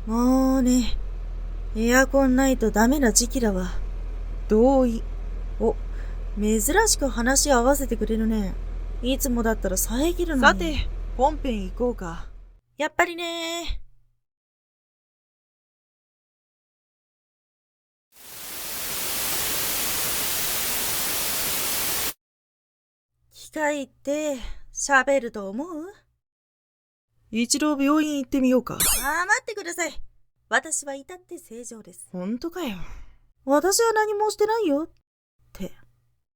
もうね、エアコンないとダメな時期だわ。同意。お、珍しく話合わせてくれるね。いつもだったら遮るのに。さて、本編行こうか。やっぱりね。機械って喋ると思う？一度病院行ってみようか。待ってください。私は至って正常です。ほんとかよ。私は何もしてないよ。